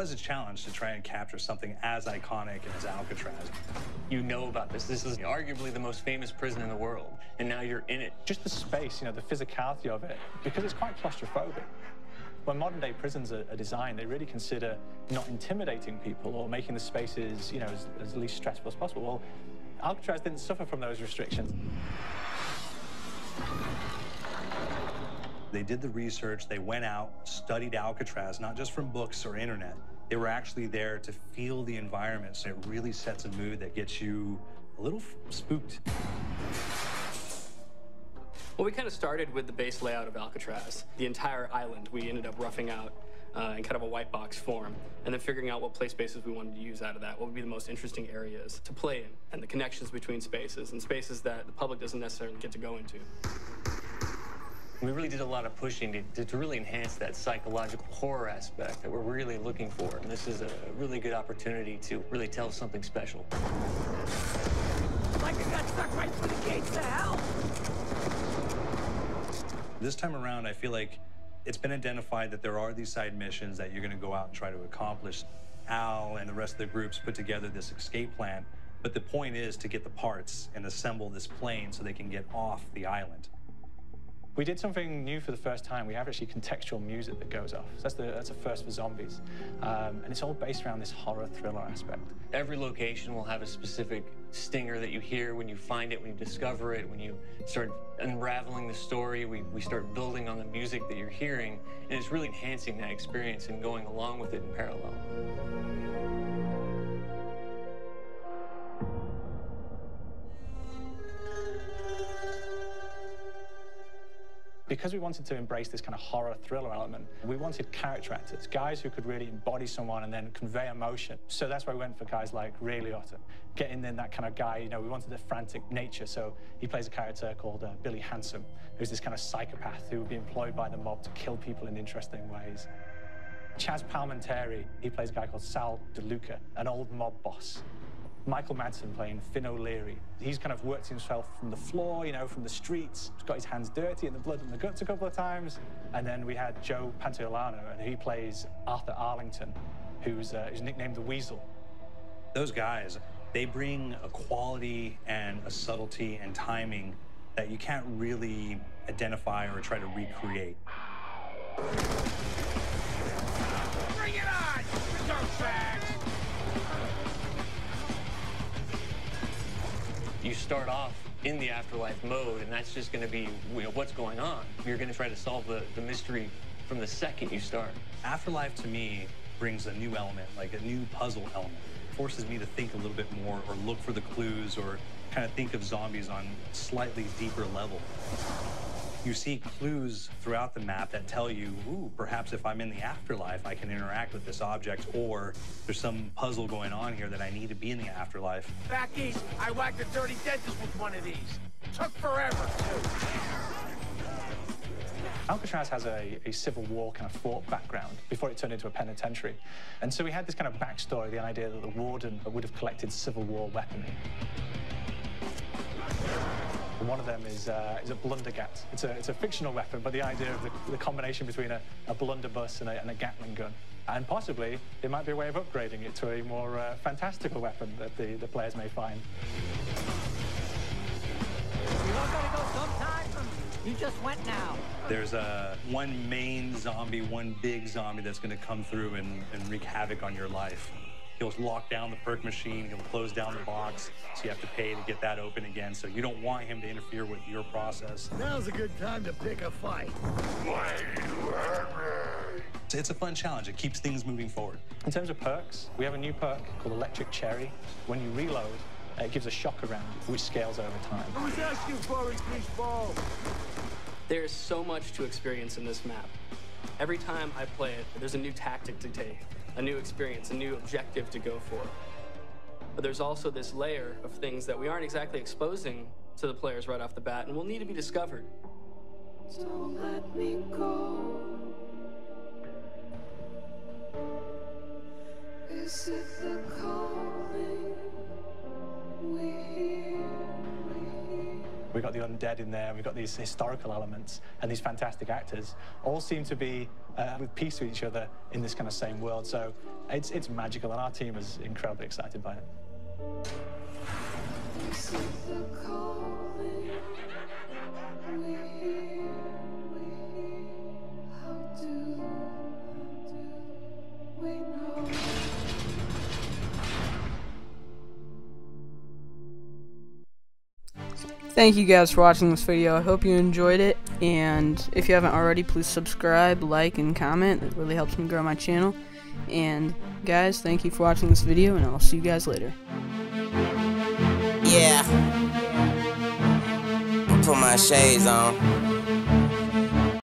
was a challenge to try and capture something as iconic as Alcatraz. You know about this. This is arguably the most famous prison in the world, and now you're in it. Just the space, you know, the physicality of it, because it's quite claustrophobic. When modern-day prisons are designed, they really consider not intimidating people or making the spaces, you know, as least stressful as possible. Well, Alcatraz didn't suffer from those restrictions. They did the research, they went out, studied Alcatraz, not just from books or internet. They were actually there to feel the environment, so it really sets a mood that gets you a little spooked. Well, we kind of started with the base layout of Alcatraz. The entire island we ended up roughing out in kind of a white box form, and then figuring out what play spaces we wanted to use out of that, what would be the most interesting areas to play in, and the connections between spaces, and spaces that the public doesn't necessarily get to go into. We really did a lot of pushing to really enhance that psychological horror aspect that we're really looking for. And this is a really good opportunity to really tell something special. Like I got stuck right through the gates to hell! This time around, I feel like it's been identified that there are these side missions that you're going to go out and try to accomplish. Al and the rest of the groups put together this escape plan, but the point is to get the parts and assemble this plane so they can get off the island. We did something new for the first time. We have actually contextual music that goes off. So that's a first for zombies. And it's all based around this horror thriller aspect. Every location will have a specific stinger that you hear when you find it, when you discover it, when you start unraveling the story. We start building on the music that you're hearing, and it's really enhancing that experience and going along with it in parallel. Because we wanted to embrace this kind of horror thriller element, we wanted character actors, guys who could really embody someone and then convey emotion. So that's why we went for guys like Ray Liotta, getting in that kind of guy, you know, we wanted a frantic nature. So he plays a character called Billy Handsome, who's this kind of psychopath who would be employed by the mob to kill people in interesting ways. Chaz Palminteri, he plays a guy called Sal DeLuca, an old mob boss. Michael Madsen playing Finn O'Leary. He's kind of worked himself from the floor, you know, from the streets. He's got his hands dirty and the blood and the guts a couple of times. And then we had Joe Pantoliano, and he plays Arthur Arlington, who's nicknamed the Weasel. Those guys, they bring a quality and a subtlety and timing that you can't really identify or try to recreate. Bring it on, dirtbags! You start off in the afterlife mode, and that's just going to be, you know, what's going on. You're going to try to solve the mystery from the second you start. Afterlife, to me, brings a new element, like a new puzzle element. It forces me to think a little bit more or look for the clues or kind of think of zombies on a slightly deeper level. You see clues throughout the map that tell you, ooh, perhaps if I'm in the afterlife, I can interact with this object, or there's some puzzle going on here that I need to be in the afterlife. Back east, I whacked a dirty dentist with one of these. Took forever, too. Alcatraz has a Civil War kind of fort background before it turned into a penitentiary. And so we had this kind of backstory, the idea that the warden would have collected Civil War weaponry. And one of them is a blundergat. It's a fictional weapon, but the idea of the combination between a blunderbuss and a Gatling gun. And possibly, there might be a way of upgrading it to a more fantastical weapon that the players may find. You all gotta go sometime? You just went now. There's one main zombie, one big zombie that's going to come through and wreak havoc on your life. He'll lock down the perk machine, he'll close down the box, so you have to pay to get that open again, so you don't want him to interfere with your process. Now's a good time to pick a fight. Why you hungry? It's a fun challenge. It keeps things moving forward. In terms of perks, we have a new perk called Electric Cherry. When you reload, it gives a shock around, which scales over time. Who's asking for it, greaseball? There's so much to experience in this map. Every time I play it, there's a new tactic to take, a new experience, a new objective to go for. But there's also this layer of things that we aren't exactly exposing to the players right off the bat and will need to be discovered. Don't let me go. Is it the calling we hear? We've got the undead in there, we've got these historical elements, and these fantastic actors all seem to be with peace with each other in this kind of same world. So it's magical, and our team is incredibly excited by it. This is the calling. We hear. How do we know? Thank you guys for watching this video. I hope you enjoyed it, and if you haven't already, please subscribe, like, and comment. It really helps me grow my channel. And guys, thank you for watching this video, and I'll see you guys later. Yeah. Put my shades on.